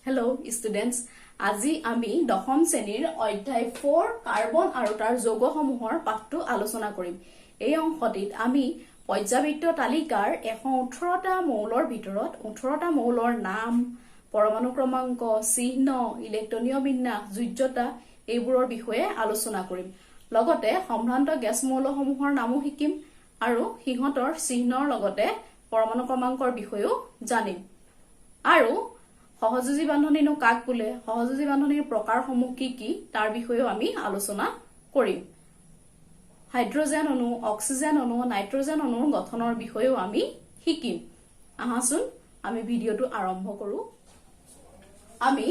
Hello students, আজি আমি দশম শ্ৰেণীৰ অধ্যায় 4 কাৰ্বন আৰু তাৰ যৌগসমূহৰ পাঠটো আলোচনা কৰিম। এই অংশটিত আমি পৰ্যাবৃত্ত তালিকাৰ 118টা মৌলৰ ভিতৰত 18টা মৌলৰ নাম, পৰমাণু ক্ৰমাংক, চিহ্ন, ইলেক্ট্ৰনীয় বিন্যাস, যোজ্যতা এইবোৰৰ বিষয়ে আলোচনা কৰিম। লগতে সম্ভ্ৰান্ত গেছ মৌলসমূহৰ নামো শিকিম আৰু সিহঁতৰ চিহ্নৰ লগতে পৰমাণু ক্ৰমাংকৰ বিষয়েও জানিম। আৰু সহযোজী বান্ধনীনো কাক বোলে, সহযোজী বান্ধনীৰ প্ৰকাৰসমূহ কি কি তাৰ বিষয়েও আমি আলোচনা কৰিম। হাইড্ৰোজেন অণু, অক্সিজেন অণু, নাইট্ৰোজেন অণুৰ গঠনৰ বিষয়েও আমি শিকিম। আহাচোন আমি ভিডিঅটো আৰম্ভ কৰো। আমি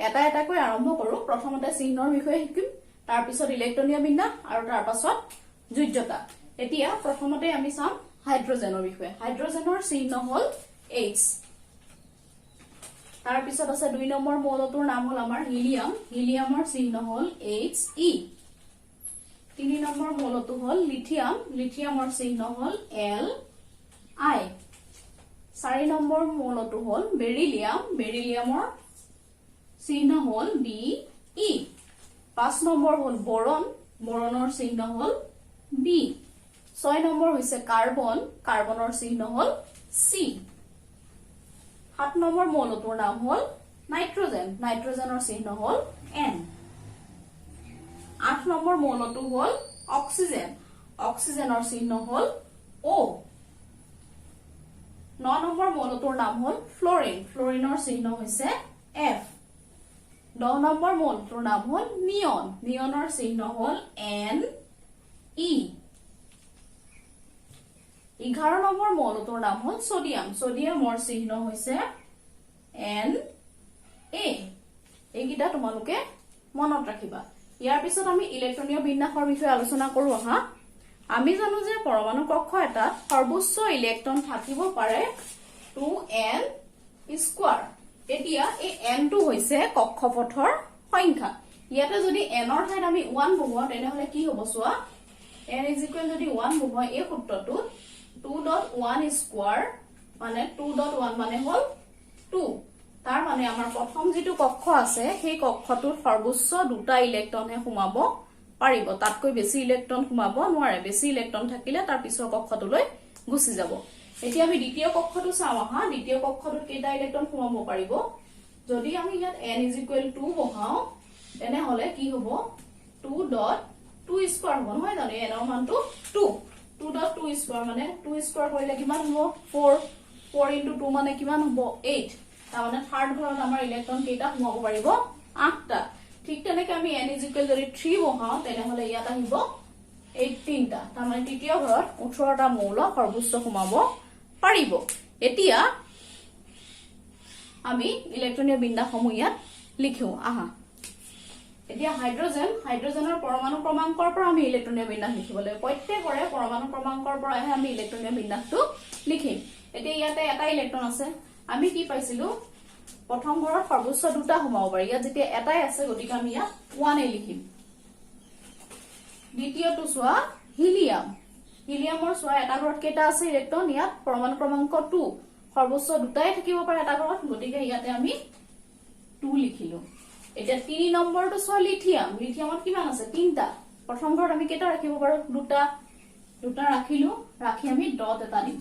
এটা এটাকৈ আৰম্ভ কৰো। প্ৰথমতে চিহ্নৰ বিষয়ে শিকিম, তাৰ পিছত ইলেক্ট্ৰনীয় বিন্যাস আৰু তাৰ পাছত যোজ্যতা। এতিয়া প্ৰথমতে আমি চাম হাইড্ৰোজেনৰ বিষয়ে। হাইড্ৰোজেনৰ চিহ্ন হ'ল H। তাৰ পিছত আছে 2 নম্বৰ মৌলটোৰ নাম হ'ল আমাৰ হিলিয়াম। হিলিয়ামৰ চিহ্ন হ'ল He। 3 নম্বৰ মৌলটো হ'ল লিথিয়াম। লিথিয়ামৰ চিহ্ন হ'ল Li। 4 নম্বৰ মৌলটো হ'ল বেৰিলিয়াম। বেৰিলিয়ামৰ চিহ্ন হ'ল Be। 5 নম্বৰ হ'ল বৰন। বৰনৰ চিহ্ন হ'ল B। 6 নম্বৰ হৈছে কাৰ্বন। কাৰ্বনৰ চিহ্ন হ'ল C। 7 নম্বৰ মৌলটোৰ নাম হ'ল নাইট্ৰোজেন। নাইট্ৰোজেনৰ চিহ্ন হ'ল N। 8 নম্বৰ মৌলটো হ'ল অক্সিজেন। অক্সিজেনৰ চিহ্ন হ'ল O। 9 নম্বৰ মৌলটোৰ নাম হ'ল ফ্লৰিন। ফ্লৰিনৰ চিহ্ন হৈছে F। 10 নম্বৰ মৌলটোৰ নাম হ'ল নিয়ন। নিয়নৰ চিহ্ন হ'ল Ne। 11 নম্বৰ মৌলটোৰ নাম হ'ল সোডিয়াম। সোডিয়ামৰ চিহ্ন হৈছে Na। এইকেইটা তোমালোকে মনত ৰাখিবা। ইয়াৰ পিছত আমি ইলেক্ট্ৰনীয় বিন্যাসৰ বিষয়ে আলোচনা কৰো। আমি জানো যে পৰমাণু কক্ষ এটাত সৰ্বোচ্চ ইলেক্ট্ৰন থাকিব পাৰে 2n²। এতিয়া এই n টো হৈছে কক্ষপথৰ সংখ্যা। ইয়াতে যদি n ৰ ঠাইত আমি 1 বহুৱাও তেনেহলে কি হ'ব চোৱা। n যদি 1 বহুৱাই এই সূত্ৰটোত 2.1² মানে 2.1 মানে হ'ল 2। তাৰ মানে আমাৰ প্ৰথম যিটো কক্ষ আছে সেই কক্ষটোত সৰ্বোচ্চ 2টা ইলেক্ট্ৰনহে সোমাব পাৰিব। তাতকৈ বেছি ইলেক্ট্ৰন সোমাব নোৱাৰে। বেছি ইলেক্ট্ৰন থাকিলে তাৰ পিছৰ কক্ষটোলৈ গুচি যাব। এতিয়া আমি দ্বিতীয় কক্ষটো চাওঁ। দ্বিতীয় কক্ষটোত কেইটা ইলেক্ট্ৰন সোমাব পাৰিব। যদি আমি ইয়াত n 2 বহাও তেনেহলে কি হ'ব 2.2² হ'ব নহয় জানো। n ৰ মানটো 2। 2.2² মানে 2² কৰিলে কিমান হ'ব 4। 4 × 2 মানে কিমান হ'ব 8। তাৰ মানে থাৰ্ড ঘৰত আমাৰ ইলেক্ট্ৰন কেইটা সোমাব পাৰিব 8টা। ঠিক তেনেকে আমি n যদি 3 বহাও তেনেহলে ইয়াত আহিব 18টা। তাৰ মানে তৃতীয় ঘৰত 18টা মৌল সৰ্বোচ্চ সোমাব পাৰিব। এতিয়া আমি ইলেক্ট্ৰনীয় বিন্যাসসমূহ ইয়াত লিখো। এতিয়া হাইড্ৰোজেন। হাইড্ৰোজেনৰ পৰমাণু ক্ৰমাংকৰ পৰা আমি ইলেক্ট্ৰনীয় বিন্যাস লিখিব লাগিব। প্ৰত্যেকৰে পৰমাণু ক্ৰমাংকৰ পৰাহে আমি ইলেক্ট্ৰনীয় বিন্যাসটো লিখিম। এতিয়া ইয়াতে এটা ইলেক্ট্ৰন আছে। আমি কি পাইছিলো প্ৰথম ঘৰত সৰ্বোচ্চ 2টা সোমাব পাৰি। ইয়াত যেতিয়া এটাই আছে গতিকে আমি ইয়াত 1 লিখিম। দ্বিতীয়টো চোৱা হিলিয়াম। হিলিয়ামৰ চোৱা এটা ঘৰত কেইটা আছে ইলেক্ট্ৰন। ইয়াত পৰমাণু ক্ৰমাংক 2। সৰ্বোচ্চ 2টাই থাকিব পাৰে এটা ঘৰত গতিকে ইয়াতে আমি 2 লিখিলো। এতিয়া 3 নম্বৰটো চোৱা লিথিয়াম। লিথিয়ামত কিমান আছে 3টা। প্ৰথম ঘৰত আমি কেইটা ৰাখিব পাৰো 2টা ৰাখিলো। ৰাখি আমি ডট এটা দিম।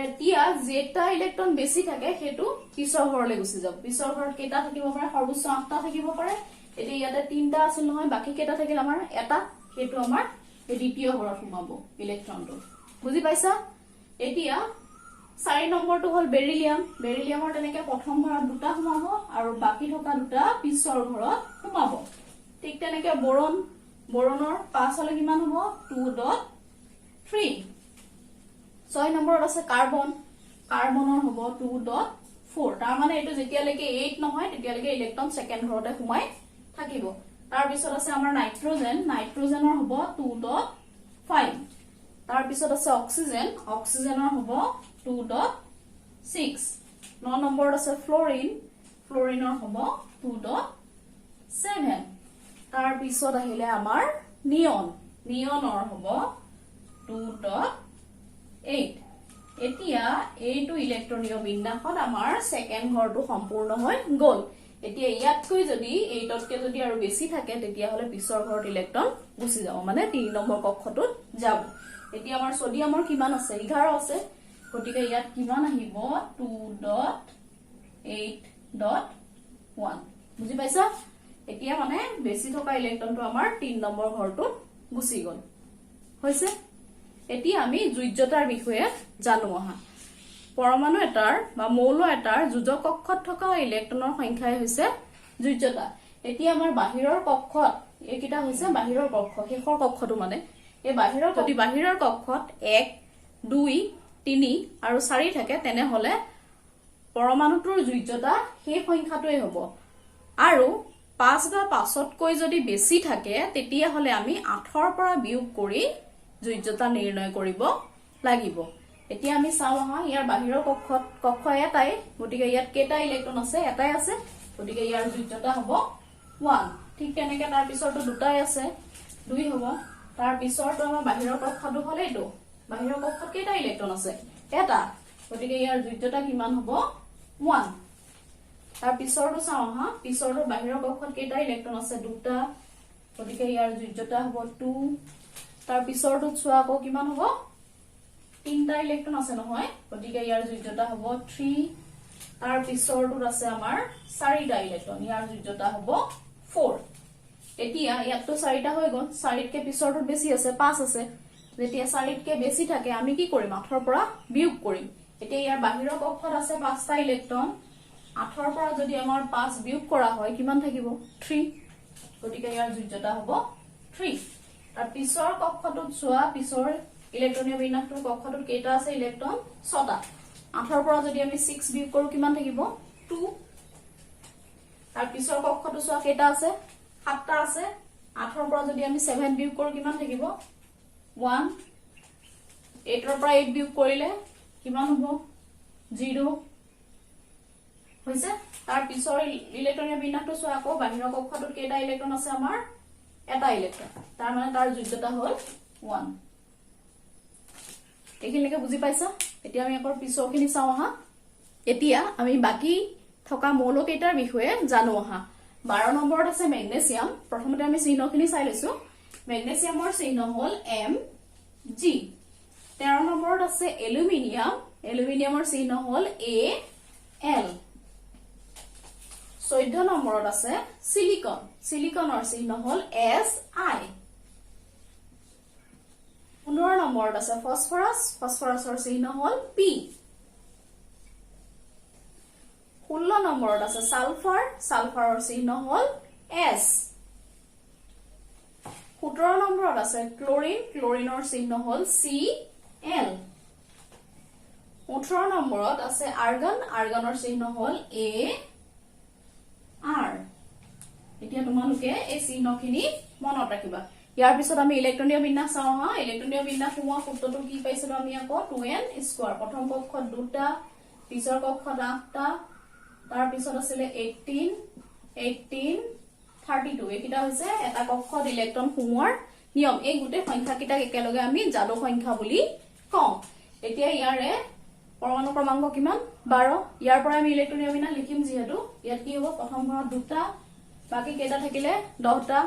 এতিয়া যেটা ইলেক্ট্ৰন বেছি থাকে সেইটো পিছৰ ঘৰলৈ গুচি যাব। পিছৰ ঘৰত কেইটা থাকিব পাৰে সৰ্বোচ্চ 8টা থাকিব পাৰে। এতিয়া ইয়াতে 3টা আছিল নহয়, বাকী কেইটা থাকিল আমাৰ এটা। সেইটো আমাৰ দ্বিতীয় ঘৰত সোমাব ইলেক্ট্ৰনটো। বুজি পাইছা। এতিয়া 4 নম্বৰটো হ'ল বেৰিলিয়াম। বেৰিলিয়ামৰ তেনেকে প্ৰথম ঘৰত 2টা সোমাব আৰু বাকী থকা 2টা পিছৰ ঘৰত সোমাব। ঠিক তেনেকে বৰন। বৰনৰ 5 হলে কিমান হ'ব 2.3। 6 নম্বৰত আছে কাৰ্বন। কাৰ্বনৰ হ'ব 2.4। তাৰ মানে এইটো যেতিয়ালৈকে 8 নহয় তেতিয়ালৈকে ইলেক্ট্ৰন ছেকেণ্ড ঘৰতে সোমাই থাকিব। তাৰ পিছত আছে আমাৰ নাইট্ৰোজেন। নাইট্ৰোজেনৰ হ'ব 2.5। তাৰ পিছত আছে অক্সিজেন। অক্সিজেনৰ হ'ব 2.6। 9 নম্বৰত আছে ফ্লৰিন। ফ্লৰিনৰ হ'ব 2.7। তাৰ পিছত আহিলে আমাৰ নিয়ন। নিয়নৰ হ'ব 2.8। এতিয়া এইটো ইলেক্ট্ৰনীয় বিন্যাসত আমাৰ সেকেন্ড ঘৰটো সম্পূৰ্ণ হৈ গল এতিয়া ইয়াতকৈ যদি 8তকৈ যদি আৰু বেছি থাকে তেতিয়া হলে পিছৰ ঘৰত ইলেক্ট্ৰন গুচি যাব মানে 3 নম্বৰ কক্ষটোত যাব এতিয়া আমাৰ সোডিয়ামৰ কিমান আছে 11 আছে গতিকে ইয়াত কিমান আহিব 2.8.1 বুজি পাইছা এতিয়া মানে বেছি থকা ইলেক্ট্ৰনটো আমাৰ 3 নম্বৰ ঘৰটোত গুচি গল হৈছে এতিয়া আমি যোজ্যতাৰ বিষয়ে জানো আহা পৰমাণু এটাৰ বা মৌল এটাৰ যোজক কক্ষত থকা ইলেক্ট্ৰনৰ সংখ্যাই হৈছে যোজ্যতা এতিয়া আমাৰ বাহিৰৰ কক্ষত এইকিটা হৈছে বাহিৰৰ কক্ষ শেষৰ কক্ষটো মানে এই বাহিৰৰ যদি বাহিৰৰ কক্ষত 1 2 3 আৰু 4 থাকে তেনে হলে পৰমাণুটোৰ যোজ্যতা সেই সংখ্যাটোই হ'ব আৰু 5 বা 5তকৈ যদি বেছি থাকে তেতিয়া হলে আমি 8ৰ পৰা বিয়োগ কৰি যোজ্যতা নিৰ্ণয় কৰিব লাগিব এতিয়া আমি চাও আহা ইয়াৰ বাহিৰৰ কক্ষ এটাই গতিকে ইয়াত কেটা ইলেক্ট্ৰন আছে এটাই আছে গতিকে ইয়াৰ যোজ্যতা হ'ব 1 ঠিক তেনেকৈ তাৰ পিছৰটো দুটাই আছে 2 হ'ব তাৰ পিছৰটো আমাৰ বাহিৰৰ কক্ষটো হলে এইটো বাহিৰৰ কক্ষত কেটা ইলেক্ট্ৰন আছে এটা গতিকে ইয়াৰ যোজ্যতা কিমান হ'ব 1 তাৰ পিছৰটো চাও আহা পিছৰটো বাহিৰৰ কক্ষত কেটা ইলেক্ট্ৰন আছে দুটা গতিকে ইয়াৰ যোজ্যতা হ'ব 2 তাৰ পিছৰটো চোৱা আকৌ কিমান হ'ব 3টা ইলেক্ট্ৰন আছে নহয় গতিকে ইয়াৰ যোজ্যতা হ'ব 3 তাৰ পিছৰটোত আছে আমাৰ 4টা ইলেক্ট্ৰন ইয়াৰ যোজ্যতা হ'ব 4 এতিয়া ইয়াতটো 4টা হৈ গল 4তকৈ পিছৰটোত বেছি আছে 5 আছে যেতিয়া 4তকৈ বেছি থাকে আমি কি কৰিম 8ৰ পৰা বিয়োগ কৰিম এতিয়া ইয়াৰ বাহিৰৰ কক্ষত আছে 5টা ইলেক্ট্ৰন 8ৰ পৰা যদি আমাৰ 5 বিয়োগ কৰা হয় কিমান থাকিব 3 গতিকে ইয়াৰ যোজ্যতা হ'ব 3 তাৰ পিছৰ কক্ষটোত চোৱা পিছৰ ইলেক্ট্ৰনীয় বিন্যাসটোৰ কক্ষটোত কেটা আছে ইলেক্ট্ৰন 6টা 8ৰ পৰা যদি আমি 6 বিয়োগ কৰো কিমান থাকিব 2 তাৰ পিছৰ কক্ষটো চোৱা কেটা আছে 7টা আছে 8ৰ পৰা যদি আমি 7 বিয়োগ কৰো কিমান থাকিব 1 8ৰ পৰা 8 বিয়োগ কৰিলে কিমান হ'ব 0 হৈছে তাৰ পিছৰ ইলেক্ট্ৰনীয় বিন্যাসটো চোৱা আকৌ বাহিৰৰ কক্ষটোত কেটা ইলেক্ট্ৰন আছে আমাৰ এটা ইলেক্ট্ৰন তাৰ মানে তাৰ যোজ্যতা হ'ল 1 এইখিনিলৈকে বুজি পাইছা এতিয়া আমি আকৌ পিছৰখিনি চাও আহা এতিয়া আমি বাকি থকা মৌল কেইটাৰ বিষয়ে জানো আহা 12 নম্বৰত আছে মেগনেছিয়াম প্ৰথমতে আমি চিহ্নখিনি চাই লৈছো মেগনেছিয়ামৰ চিহ্ন হ'ল Mg 13 নম্বৰত আছে এলুমিনিয়াম এলুমিনিয়ামৰ চিহ্ন হ'ল Al 14 নম্বৰত আছে সিলিকন সিলিকনৰ চিহ্ন হ'ল Si 15 নম্বৰত আছে ফসফৰাছ ফসফৰাছৰ চিহ্ন হ'ল P 16 নম্বৰত আছে সালফাৰ সালফাৰৰ চিহ্ন হ'ল S 17 নম্বৰত আছে ক্লোৰিন ক্লোৰিনৰ চিহ্ন হ'ল Cl 18 নম্বৰত আছে আৰ্গন আৰ্গনৰ চিহ্ন হ'ল Ar এতিয়া তোমালোকে এই চিহ্নখিনি মনত ৰাখিবা ইয়াৰ পিছত আমি ইলেক্ট্ৰনীয় বিন্যাস চাও হা ইলেক্ট্ৰনীয় বিন্যাস হোৱা সূত্ৰটো কি পাইছিলো আমি আকৌ 2n² প্ৰথম কক্ষত দুটা পিছৰ কক্ষত 8টা তাৰ পিছত আছিল 18 18 32 এইকিটা হৈছে এটা কক্ষত ইলেক্ট্ৰন সোমোৱাৰ নিয়ম এই গুটে সংখ্যা কিটা একেলগে আমি যাদু সংখ্যা বুলি কওঁ এতিয়া ইয়াৰে পৰমাণু ক্ৰমাংক কিমান 12 ইয়াৰ পৰা আমি ইলেক্ট্ৰনীয় বিন্যাস লিখিম যেহেতু ইয়াত কি হ'ব প্ৰথম ঘৰত দুটা বাকি কেটা থাকিলে 10টা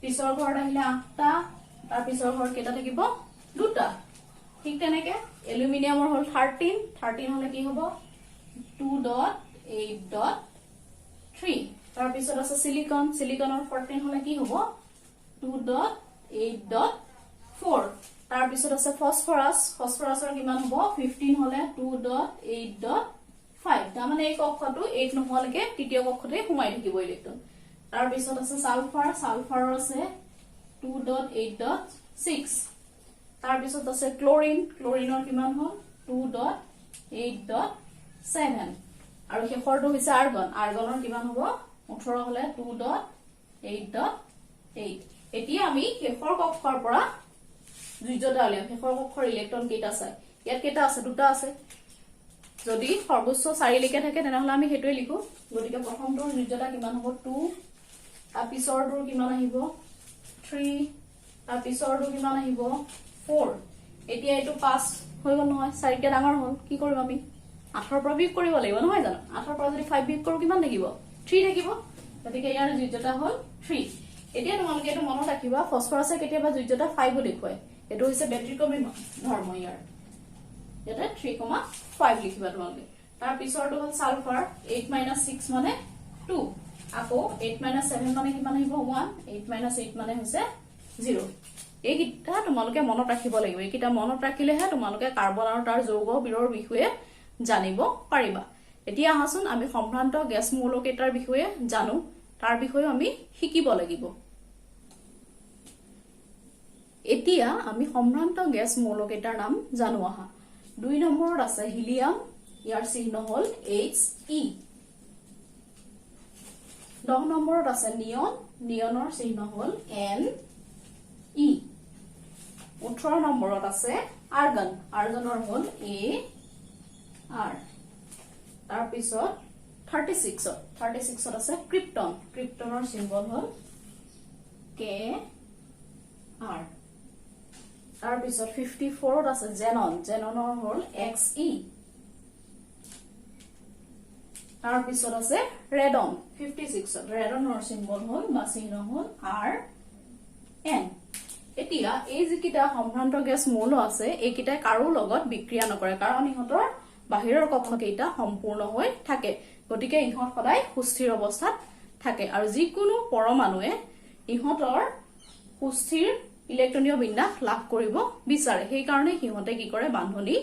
পিছৰ ঘৰত আহিলে 8টা তাৰ পিছৰ ঘৰত কেটা থাকিব দুটা ঠিক তেনেকে এলুমিনিয়ামৰ হ'ল 13 13 হলে কি হ'ব 2.8.3 তাৰ পিছত আছে সিলিকন সিলিকনৰ 14 হলে কি হ'ব 2.8.4 তাৰ পিছত আছে ফসফৰাছ ফসফৰাছৰ কিমান হ'ব 15 হলে 2.8.5 তাৰ মানে এই কক্ষটো 8 নহলৈকে তৃতীয় কক্ষতে সোমাই থাকিব ইলেক্ট্ৰন তাৰ পিছত আছে সালফাৰ সালফাৰৰ আছে 2.8.6 তাৰ পিছত আছে ক্লোৰিন ক্লোৰিনৰ কিমান হ'ল 2.8.7 আৰু শেষৰটো হৈছে আৰ্গন আৰ্গনৰ কিমান হ'ব 18 হলে 2.8.8 এতিয়া আমি শেষৰ কক্ষৰ পৰা যোজ্যতা উলিয়াম শেষৰ কক্ষৰ ইলেক্ট্ৰন কেইটা আছে ইয়াত কেইটা আছে দুটা আছে যদি সৰ্বোচ্চ 4 লৈকে থাকে তেনেহলে আমি হেতুৱে লিখো গতিকে প্ৰথমটোৰ যোজ্যতা কিমান হ'ব 2 তাৰ পিছৰটোৰ কিমান আহিব 3 তাৰ পিছৰটো কিমান আহিব 4 এতিয়া এইটো 5 হৈ গল নহয় 4 কে ডাঙৰ হল কি কৰিম আমি 8 পৰা বিয়োগ কৰিব লাগিব নহয় জানো 8 পৰা যদি 5 বিয়োগ কৰো কিমান থাকিব 3 থাকিব গতিকে ইয়াৰ যোজ্যতা হল 3 এতিয়া তোমালোকে এটো মনত ৰাখিবা ফসফৰাছে কেতিয়াবা যোজ্যতা 5 দেখুৱায় এটো হৈছে ব্যতিক্ৰমী ধৰ্ম ইয়াৰ এটা 3,5 লিখিবা তোমালোকে তাৰ পিছৰটো হল সালফাৰ 8 - 6 মানে 2 আকৌ 8 - 7 মানে কিমান আহিব 1 8 - 8 মানে হৈছে 0 এইকিটা তোমালোকে মনত ৰাখিব লাগিব এইকিটা মনত ৰাখিলেহে তোমালোকে কাৰ্বন আৰু তাৰ যৌগ বিৰৰ বিষয়ে জানিব পাৰিবা এতিয়া আহাচোন আমি সম্ভ্ৰান্ত গ্যাস মৌলকেইটাৰ বিষয়ে জানো তাৰ বিষয়ে আমি শিকিব লাগিব এতিয়া আমি সম্ভ্ৰান্ত গ্যাস মৌলকেইটাৰ নাম জানো আহা 2 নম্বৰত আছে হিলিয়াম ইয়াৰ চিহ্ন হল He 10 নম্বৰত আছে নিয়ন নিয়নৰ চিহ্ন হল Ne 18 নম্বৰত আছে আৰ্গন আৰ্গনৰ হল Ar তাৰ পিছত 36ত আছে ক্ৰিপ্টন ক্ৰিপ্টনৰ সিম্বল হল Kr তাৰ পিছত 54ত আছে জেনন জেননৰ হল Xe তাৰ পিছত আছে ৰেডন 56ত ৰেডনৰ সিম্বল হল বা চিহ্ন হল Rn এতিয়া এই যিকিটা সম্ভ্ৰান্ত গ্যাস মৌল আছে এইকিটা কাৰো লগত বিক্ৰিয়া নকৰে কাৰণ ইহঁতৰ বাহিৰৰ কক্ষকেইটা সম্পূৰ্ণ হৈ থাকে গতিকে ইহঁত সদায় সুস্থিৰ অৱস্থাত থাকে আৰু যিকোনো পৰমাণুৱে ইহঁতৰ সুস্থিৰ ইলেক্ট্ৰনীয় বিন্যাস লাভ কৰিব বিচাৰে সেই কাৰণে সিহঁতে কি কৰে বান্ধনী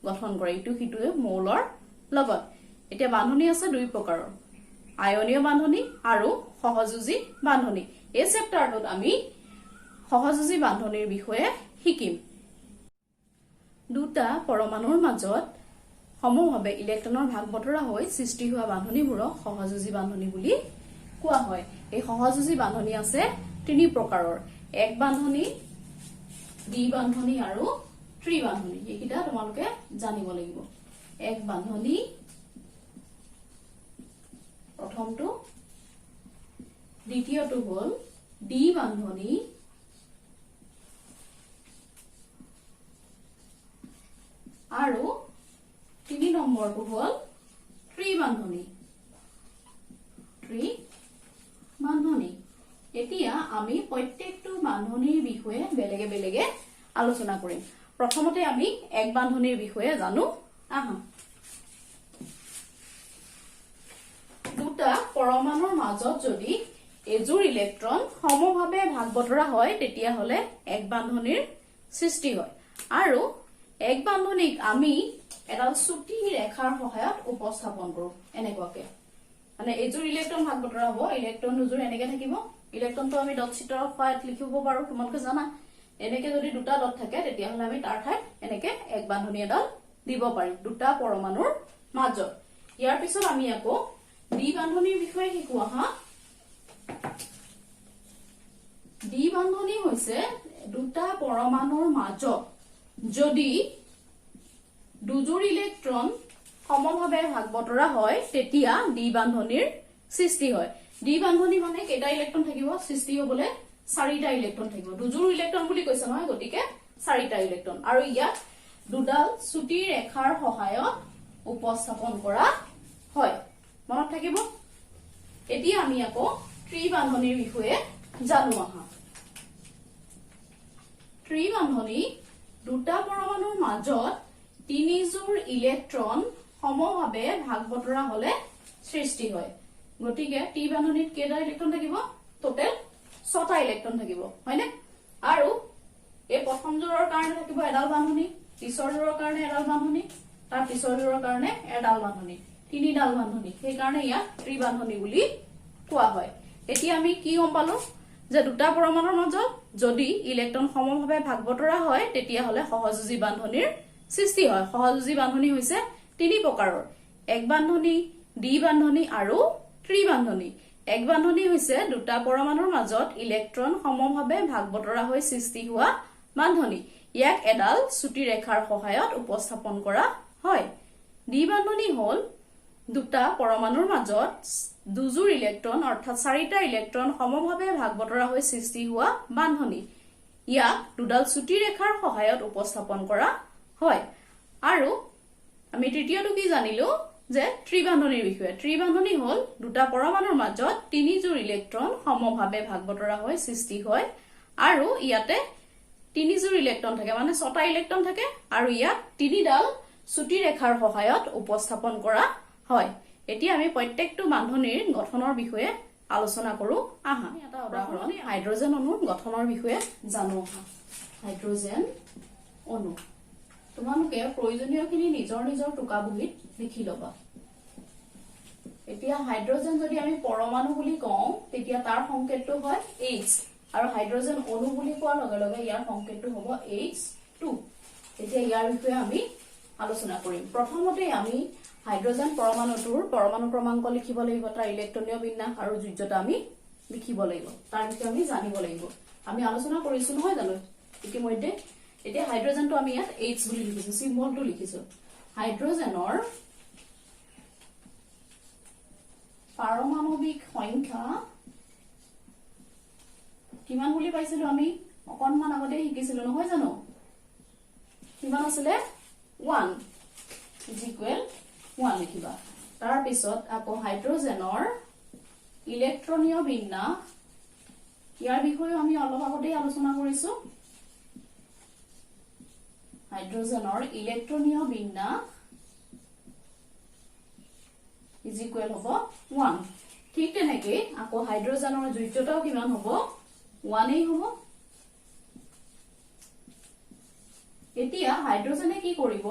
গঠন কৰে ইটো হিটুৱে মৌলৰ লগত এতিয়া বান্ধনী আছে দুই প্ৰকাৰৰ আয়নীয় বান্ধনী আৰু সহযোজী বান্ধনী এই চেপ্টাৰটোত আমি সহযোজী বান্ধনীৰ বিষয়ে শিকিম দুটা পৰমাণুৰ মাজত সমভাৱে ইলেক্ট্ৰনৰ ভাগ বতৰা হৈ সৃষ্টি হোৱা বান্ধনীবোৰক সহযোজী বান্ধনী বুলি কোৱা হয় এই সহযোজী বান্ধনী আছে তিনি প্ৰকাৰৰ এক বান্ধনী দ্বি বান্ধনী আৰু ত্ৰি বান্ধনী এইকিটা তোমালোকে জানিব লাগিব এক বান্ধনী প্ৰথমটো দ্বিতীয়টো হল দ্বি বান্ধনী আৰু 3 নম্বৰটো হল ত্ৰি বান্ধনী এতিয়া আমি প্ৰত্যেকটো বান্ধনীৰ বিষয়ে বেলেগে বেলেগে আলোচনা কৰিম প্ৰথমতে আমি এক বান্ধনীৰ বিষয়ে জানো আহা দুটা পৰমাণুৰ মাজত যদি এজোৰ ইলেক্ট্ৰন সমভাৱে ভাগ বতৰা হয় তেতিয়া হলে এক বান্ধনীৰ সৃষ্টি হয় আৰু এক বান্ধনীক আমি এডাল চুটি ৰেখাৰ সহায়ত উপস্থাপন কৰো এনেকুৱাকে মানে এজোৰ ইলেক্ট্ৰন ভাগ বতৰা হ'ব ইলেক্ট্ৰন দুজোৰ এনেকে থাকিব ইলেক্ট্ৰনটো আমি ডট চিটৰ সহায়ত লিখিব পাৰো তোমালোকে জানা এনেকে যদি দুটা ডট থাকে তেতিয়া হলে আমি তাৰ ঠাইত এনেকে এক বান্ধনী এডাল দিব পাৰিম দুটা পৰমাণুৰ মাজত ইয়াৰ পিছত আমি আকৌ দ্বি বান্ধনীৰ বিষয়ে শিকো আহা দ্বি বান্ধনী হৈছে দুটা পৰমাণুৰ মাজত যদি দুজোৰ ইলেক্ট্ৰন সমভাৱে ভাগ বতৰা হয় তেতিয়া দ্বি বান্ধনীৰ সৃষ্টি হয় দ্বি বান্ধনী মানে কেইটা ইলেক্ট্ৰন থাকিব সৃষ্টি হ'বলে 4টা ইলেক্ট্ৰন থাকিব দুজোৰ ইলেক্ট্ৰন বুলি কৈছে নহয় গতিকে 4টা ইলেক্ট্ৰন আৰু ইয়াক দুডাল চুটি ৰেখাৰ সহায়ত উপস্থাপন কৰা হয় মনত থাকিব এতিয়া আমি আকৌ ত্ৰি বান্ধনীৰ বিষয়ে জানো আহা ত্ৰি বান্ধনী দুটা পৰমাণুৰ মাজত তিনিজোৰ ইলেক্ট্ৰন সমভাৱে ভাগ বতৰা হলে সৃষ্টি হয় গতিকে ত্ৰি বান্ধনীত কেইটা ইলেক্ট্ৰন থাকিব টোটেল 6টা ইলেক্ট্ৰন থাকিব হয়নে আৰু এই প্ৰথম জোৰৰ কাৰণে থাকিব এডাল বান্ধনী পিছৰ জোৰৰ কাৰণে এডাল বান্ধনী তাৰ পিছৰ জোৰৰ কাৰণে এডাল বান্ধনী তিনিডাল বান্ধনী সেই কাৰণে ইয়াক ত্ৰি বান্ধনী বুলি কোৱা হয় এতিয়া আমি কি গম পালো যে দুটা পৰমাণুৰ মাজত যদি ইলেক্ট্ৰন সমভাৱে ভাগ বতৰা হয় তেতিয়া হলে সহযোজী বান্ধনীৰ সৃষ্টি হয় সহযোজী বান্ধনী হৈছে তিনি প্ৰকাৰৰ এক বান্ধনী দ্বি বান্ধনী আৰু ত্ৰি বান্ধনী এক বান্ধনী হৈছে দুটা পৰমাণুৰ মাজত ইলেক্ট্ৰন সমভাৱে ভাগ বতৰা হৈ সৃষ্টি হোৱা বান্ধনী ইয়াক এডাল চুটি ৰেখাৰ সহায়ত উপস্থাপন কৰা হয় দ্বি বান্ধনী হল দুটা পৰমাণুৰ মাজত দুজোৰ ইলেক্ট্ৰন অৰ্থাৎ 4টা ইলেক্ট্ৰন সমভাৱে ভাগ বতৰা হৈ সৃষ্টি হোৱা বান্ধনী ইয়াক দুডাল চুটি ৰেখাৰ সহায়ত উপস্থাপন কৰা হয় আৰু আমি তৃতীয়টো কি জানিলো যে ত্ৰিবান্ধনীৰ বিষয়ে ত্ৰিবান্ধনী হল দুটা পৰমাণুৰ মাজত তিনিযোৰ ইলেক্ট্ৰন সমভাৱে ভাগ বতৰা হৈ সৃষ্টি হয় আৰু ইয়াতে তিনিযোৰ ইলেক্ট্ৰন থাকে মানে 6টা ইলেক্ট্ৰন থাকে আৰু ইয়াক তিনিডাল চুটি ৰেখাৰ সহায়ত উপস্থাপন কৰা হয় এতিয়া আমি প্ৰত্যেকটো বান্ধনীৰ গঠনৰ বিষয়ে আলোচনা কৰো আহা এটা উদাহৰণ হাইড্ৰোজেন অণুৰ গঠনৰ বিষয়ে জানো আহা হাইড্ৰোজেন অণু তোমালোকে প্ৰয়োজনীয়খিনি নিজৰ নিজৰ টুকা বহীত লিখি লবা এতিয়া হাইড্ৰোজেন যদি আমি পৰমাণু বুলি কওঁ তেতিয়া তাৰ সংকেতটো হয় H আৰু হাইড্ৰোজেন অণু বুলি কোৱাৰ লগে লগে ইয়াৰ সংকেতটো হ'ব H2 এতিয়া ইয়াৰ বিষয়ে আমি আলোচনা কৰিম প্ৰথমতে আমি হাইড্ৰোজেন পৰমাণুটোৰ পৰমাণু ক্ৰমাংক লিখিব লাগিব তাৰ ইলেক্ট্ৰনীয় বিন্যাস আৰু যোজ্যতা আমি লিখিব লাগিব তাৰ বিষয়ে আমি জানিব লাগিব আমি আলোচনা কৰিছো নহয় জানো ইতিমধ্যে এতিয়া হাইড্ৰোজেনটো আমি ইয়াত H বুলি লিখিছো সিম্বলটো লিখিছো হাইড্ৰোজেনৰ পাৰমাণবিক সংখ্যা কিমান বুলি পাইছিলো আমি অকনমান আগতে শিকিছিলো নহয় জানো কিমান আছিল 1 is equal 1 লিখিবা তাৰ পিছত আকৌ হাইড্ৰোজেনৰ ইলেক্ট্ৰনীয় বিন্যাস ইয়াৰ বিষয়ে আমি অলপ আগতে আলোচনা কৰিছো হাইড্ৰোজেনৰ ইলেক্ট্ৰনীয় বিন্যাস is equal হ'ব 1 ঠিক তেনেকৈ আকৌ হাইড্ৰোজেনৰ যোজ্যতাও কিমান হ'ব 1 এই হ'ব এতিয়া হাইড্ৰোজেনে কি কৰিব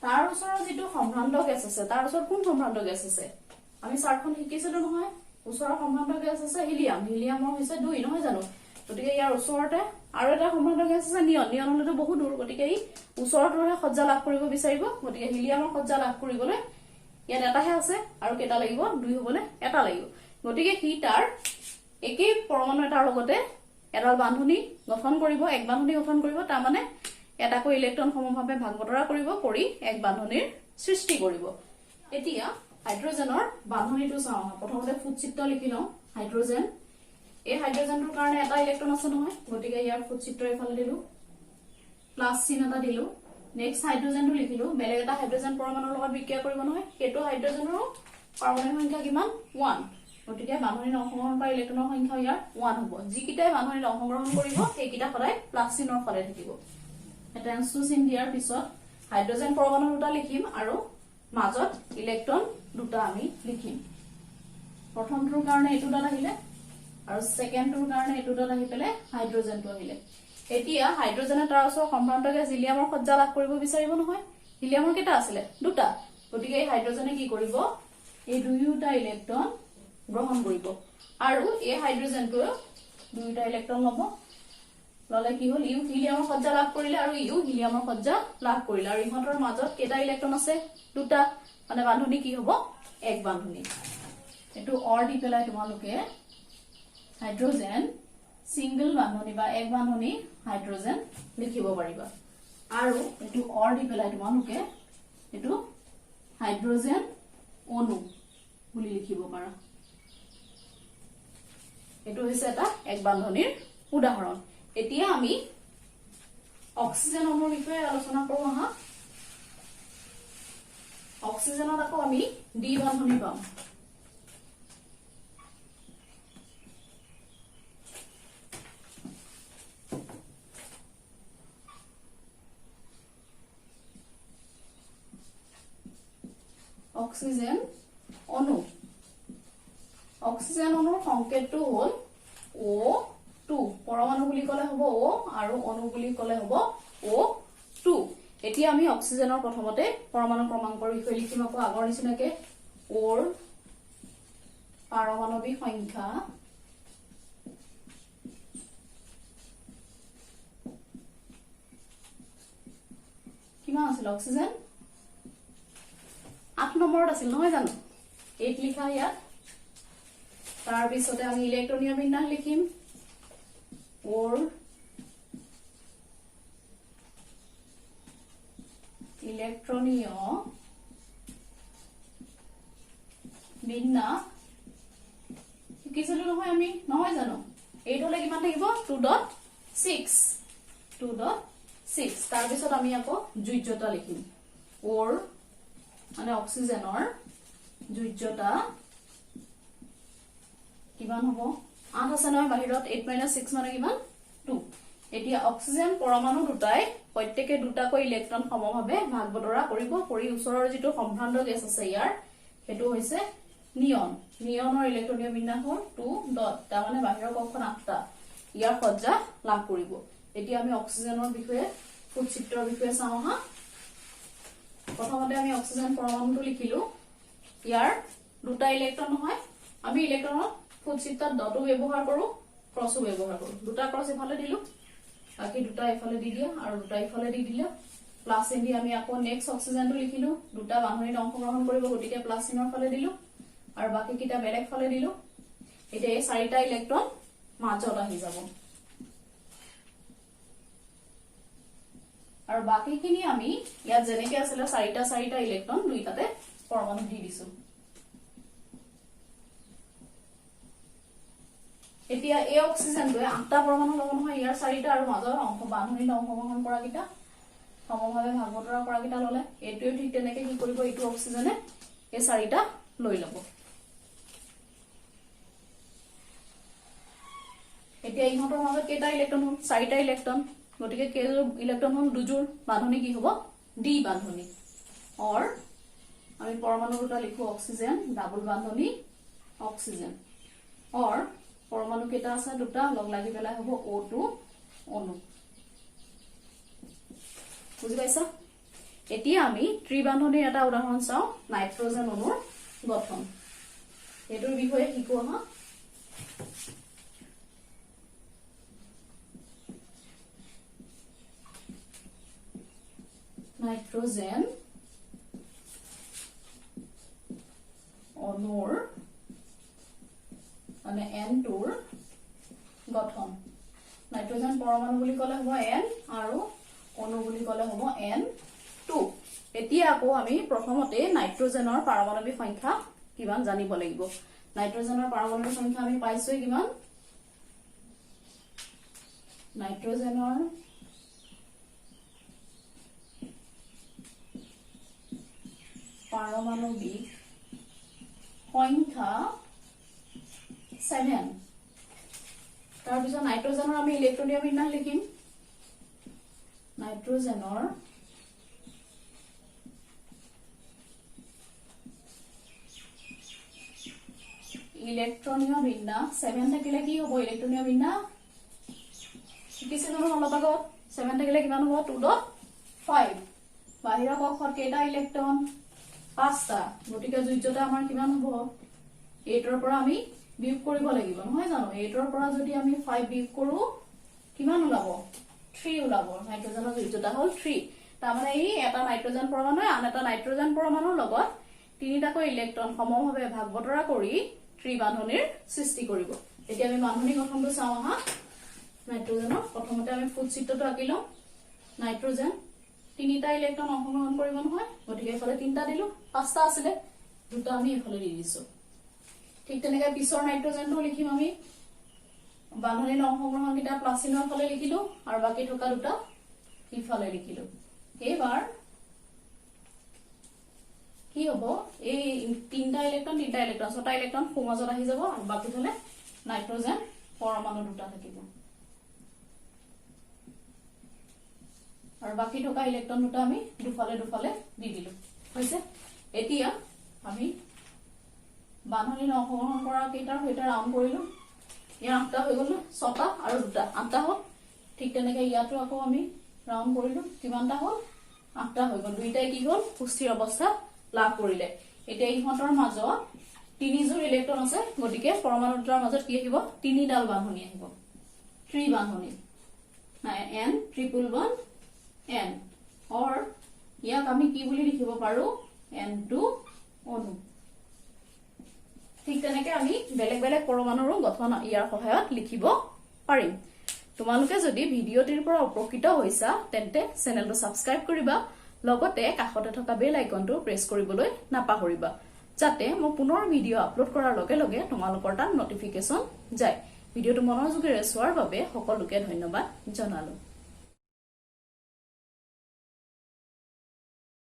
তাৰ ওচৰৰ যেটো সম্বন্ধ গেছ আছে তাৰ ওচৰত কোন সম্বন্ধ গেছ আছে আমি চাৰ্টখন শিকিছিলো নহয় ওচৰৰ সম্বন্ধ গেছ আছে হিলিয়াম হিলিয়ামৰ হৈছে 2 নহয় জানো গতিকে ইয়াৰ ওচৰতে আৰু এটা সম্বন্ধ গেছ আছে নিয়ন নিয়ন হলেতো বহুত দূৰ গতিকে এই ওচৰটোৰে সজ্জা লাভ কৰিব বিচাৰিব গতিকে হিলিয়ামৰ সজ্জা লাভ কৰিবলৈ ইয়াত এটাহে আছে আৰু কেটা লাগিব 2 হ'বলে এটা লাগিব গতিকে হি তাৰ একেই পৰমাণু এটাৰ লগতে এডাল বান্ধনী গঠন কৰিব এক বান্ধনী গঠন কৰিব তাৰ মানে এটাকৈ ইলেক্ট্ৰন সমভাৱে ভাগ বতৰা কৰিব কৰি এক বান্ধনীৰ সৃষ্টি কৰিব এতিয়া হাইড্ৰোজেনৰ বান্ধনীটো চাওঁ প্ৰথমতে ফুটচিত্ৰ লিখি লওঁ হাইড্ৰোজেন এই হাইড্ৰোজেনটোৰ কাৰণে এটা ইলেক্ট্ৰন আছে নহয় গতিকে ইয়াৰ ফুটচিত্ৰ এফালে দিলো প্লাস চিহ্ন এটা দিলো নেক্সট হাইড্ৰোজেনটো লিখিলো বেলেগ এটা হাইড্ৰোজেন পৰমাণুৰ লগত বিক্ৰিয়া কৰিব নহয় সেইটো হাইড্ৰোজেনৰ পাৰমাণবিক সংখ্যা কিমান 1 গতিকে বান্ধনীত অংশগ্ৰহণ কৰা ইলেক্ট্ৰনৰ সংখ্যা ইয়াৰ 1 হ'ব যিকিটাই বান্ধনীত অংশগ্ৰহণ কৰিব সেইকিটা সদায় প্লাস চিহ্নৰ ফালে থাকিব টেন্স টু চিন দিয়াৰ পিছত হাইড্ৰোজেন পৰমাণু দুটা লিখিম আৰু মাজত ইলেক্ট্ৰন দুটা আমি লিখিম প্ৰথমটোৰ কাৰণে এইটো ডাল আহিলে আৰু সেকেন্ডটোৰ কাৰণে এইটো ডাল আহি পেলে হাইড্ৰোজেনটো আহিলে এতিয়া হাইড্ৰোজেনে তাৰ ওচৰৰ সম্বন্ধ গেছ হিলিয়ামৰ সজ্জা লাভ কৰিব বিচাৰিব নহয় হিলিয়ামৰ কেটা আছিল দুটা গতিকে এই হাইড্ৰোজেনে কি কৰিব এই দুয়োটা ইলেক্ট্ৰন গ্ৰহণ কৰিব আৰু এই হাইড্ৰোজেনটো দুয়োটা ইলেক্ট্ৰন ল'ব ললে কি হল ইউ হিলিয়ামৰ সজ্জা লাভ কৰিলে আৰু ইউ হিলিয়ামৰ সজ্জা লাভ কৰিলে আৰু ইহঁতৰ মাজত কেটা ইলেক্ট্ৰন আছে দুটা মানে বান্ধনী কি হ'ব এক বান্ধনী এটো অৰ দি পেলাই তোমালোকে হাইড্ৰোজেন সিঙ্গল বান্ধনী বা এক বান্ধনী হাইড্ৰোজেন লিখিব পাৰিবা আৰু এটো অৰ দি পেলাই তোমালোকে এটো হাইড্ৰোজেন অণু বুলি লিখিব পাৰা এটো হৈছে এটা এক বান্ধনীৰ উদাহৰণ এতিয়া আমি অক্সিজেন অণুৰ বিষয়ে আলোচনা কৰো আহা অক্সিজেনত আকৌ আমি ডি বান্ধনী পাম অক্সিজেন অণু অক্সিজেন অণুৰ সংকেতটো হ'ল O2 পৰমাণু বুলি ক'লে হ'ব O আৰু অণু বুলি ক'লে হ'ব O2 এতিয়া আমি অক্সিজেনৰ প্ৰথমতে পৰমাণু ক্ৰমাংকৰ বিষয়ে লিখিম আকৌ আগৰ নিচিনাকে ওৰ পাৰমাণবিক সংখ্যা কিমান আছিল অক্সিজেন 8 নম্বৰত আছিল নহয় জানো 8 লিখা ইয়াত তাৰ পিছতে আমি ইলেক্ট্ৰনীয় বিন্যাস লিখিম ওৰ ইলেক্ট্ৰনীয় বিন্যাস শিকিছিলো নহয় আমি নহয় জানো এইটো হলে কিমান থাকিব 2.2 2.6 তাৰ পিছত আমি আকৌ যোজ্যতা লিখিম ওৰ মানে অক্সিজেনৰ যোজ্যতা কিমান হ'ব 8 আছে নহয় বাহিৰত 8 - 6 মানে কিমান 2 এতিয়া অক্সিজেন পৰমাণু দুটাই প্ৰত্যেককে দুটাকৈ ইলেক্ট্ৰন সমভাৱে ভাগ বতৰা কৰিব কৰি ওচৰৰ যিটো সম্ভ্ৰান্ত গেছ আছে ইয়াৰ হেতু হৈছে নিয়ন নিয়নৰ ইলেক্ট্ৰনীয় বিন্যাস হ'ল 2 ডট তাৰ মানে বাহিৰৰ কক্ষত 8টা ইয়াৰ সজ্জা লাভ কৰিব এতিয়া আমি অক্সিজেনৰ বিষয়ে ফুটচিত্ৰৰ বিষয়ে চাওঁ হা প্ৰথমতে আমি অক্সিজেন পৰমাণুটো লিখিলো ইয়াৰ দুটা ইলেক্ট্ৰন নহয় আমি ইলেক্ট্ৰনৰ ফুটচিত্ৰত ডটও ব্যৱহাৰ কৰো ক্ৰসও ব্যৱহাৰ কৰো দুটা ক্ৰস ইফালে দিলো বাকি দুটা ইফালে দি দিয়া আৰু দুটা ইফালে দি দিলে প্লাস চিন দি আমি আকৌ নেক্সট অক্সিজেনটো লিখিলো দুটা বান্ধনীত অংশগ্ৰহণ কৰিব গতিকে প্লাস চিনৰ ফালে দিলো আৰু বাকি কিটা বেলেগ ফালে দিলো এতিয়া এই চাৰিটা ইলেক্ট্ৰন মাজত আহি যাব আৰু বাকিখিনি আমি ইয়াত যেনেকৈ আছিল চাৰিটা ইলেক্ট্ৰন দুইটাতে পৰমাণু দি দিছো এতিয়া এই অক্সিজেনটোৱে 8টা পৰমাণু লব নহয় ইয়াৰ 4টা আৰু মাজৰ অংশ বান্ধনীত অংশগ্ৰহণ কৰা কিটা সমভাৱে ভাগ বতৰা কৰা কিটা ললে এইটোৱে ঠিক তেনেকৈ কি কৰিব এইটো অক্সিজেনে এই 4টা লৈ লব এতিয়া ইহঁতৰ মাজত কেইটা ইলেক্ট্ৰন হ'ল 4টা ইলেক্ট্ৰন গতিকে কেইযোৰ ইলেক্ট্ৰন হ'ল দুযোৰ বান্ধনী কি হ'ব ডি বান্ধনী অৰ আমি পৰমাণু দুটা লিখো অক্সিজেন ডাবল বান্ধনী অক্সিজেন অৰ পৰমাণু কেইটা আছে দুটা লগ লাগি পেলাই হ'ব O2 অণু বুজি পাইছা এতিয়া আমি ত্ৰিবান্ধনীৰ এটা উদাহৰণ চাওঁ নাইট্ৰজেন অণুৰ গঠন এটোৰ বিষয়ে শিকো হা নাইট্ৰজেন অণুৰ মানে N2ৰ গঠন নাইট্ৰজেন পৰমাণু বুলি ক'লে হ'ব N আৰু অণু বুলি ক'লে হ'ব N2 এতিয়া আকৌ আমি প্ৰথমতে নাইট্ৰজেনৰ পাৰমাণৱিক সংখ্যা কিমান জানিব লাগিব নাইট্ৰজেনৰ পাৰমাণৱিক সংখ্যা আমি পাইছো কিমান নাইট্ৰজেনৰ পাৰমাণৱিক সংখ্যা 7 তাৰ পিছত নাইট্ৰজেনৰ আমি ইলেক্ট্ৰনীয় বিন্যাস লিখিম নাইট্ৰজেনৰ ইলেক্ট্ৰনীয় বিন্যাস 7 থাকিলে কি হ'ব ইলেক্ট্ৰনীয় বিন্যাস শিকিছিলো অলপ আগত 7 থাকিলে কিমান হ'ব 2.5 বাহিৰৰ কক্ষত কেইটা ইলেক্ট্ৰন 5টা গতিকে যোজ্যতা আমাৰ কিমান হ'ব 8ৰ পৰা আমি বিয়োগ কৰিব লাগিব নহয় জানো 8ৰ পৰা যদি আমি 5 বিয়োগ কৰো কিমান ওলাব 3 ওলাব নাইট্ৰজেনৰ যোজ্যতা হ'ল 3 তাৰ মানে এই এটা নাইট্ৰজেন পৰমাণু আন এটা নাইট্ৰজেন পৰমাণুৰ লগত তিনিটাকৈ ইলেক্ট্ৰন সমভাৱে ভাগ বতৰা কৰি ত্ৰিবান্ধনীৰ সৃষ্টি কৰিব এতিয়া আমি বান্ধনী গঠনটো চাওঁ হা নাইট্ৰজেনৰ প্ৰথমতে আমি ফুটচিত্ৰটো আঁকিলো নাইট্ৰজেন তিনিটা ইলেক্ট্ৰন অংশগ্ৰহণ কৰিব নহয় গতিকে এফালে তিনিটা দিলো 5টা আছিল দুটা আমি এফালে দি দিছো ঠিক তেনেকৈ পিছৰ নাইট্ৰজেনটো লিখিম আমি বান্ধনীৰ অংশগ্ৰহণ কিটা প্লাচিনৰ ফালে লিখিলো আৰু বাকি থকা দুটা ইফালে লিখিলো এবাৰ কি হ'ব এই তিনটা ইলেক্ট্ৰন 6টা ইলেক্ট্ৰন সমাজত আহি যাব আৰু বাকি ফালে নাইট্ৰজেন পৰমাণু দুটা থাকিব আৰু বাকি থকা ইলেক্ট্ৰন দুটা আমি দুফালে দি দিলো হৈছে এতিয়া আমি বান্ধনীৰ অংশগ্ৰহণ কৰা কেইটাৰ সৈতে ৰাউন্ড কৰিলো ইয়াৰ 8টা হৈ গ'ল 6টা আৰু দুটা 8টা হ'ল ঠিক তেনেকৈ ইয়াতো আকৌ আমি ৰাউন্ড কৰিলো কিমানটা হ'ল 8টা হৈ গ'ল দুইটাই কি হ'ল সুস্থিৰ অৱস্থা লাভ কৰিলে এতিয়া ইহঁতৰ মাজত তিনিযোৰ ইলেক্ট্ৰন আছে গতিকে পৰমাণু দুটাৰ মাজত কি আহিব তিনিডাল বান্ধনী আহিব ত্ৰিবান্ধনী N triple bond N or ইয়াক আমি কি বুলি লিখিব পাৰো N2 অণু ঠিক তেনেকৈ আমি বেলেগ বেলেগ পৰমাণুৰ গঠন ইয়াৰ সহায়ত লিখিব পাৰিম তোমালোকে যদি ভিডিঅ'টিৰ পৰা উপকৃত হৈছা তেন্তে চেনেলটো সাবস্ক্ৰাইব কৰিবা লগতে কাষতে থকা বেল আইকনটো প্ৰেছ কৰিবলৈ নাপাহৰিবা যাতে মই পুনৰ ভিডিঅ' আপলোড কৰাৰ লগে লগে তোমালোকৰ তাত নটিফিকেশন যায় ভিডিঅ'টো মনোযোগেৰে চোৱাৰ বাবে সকলোকে ধন্যবাদ জনালো।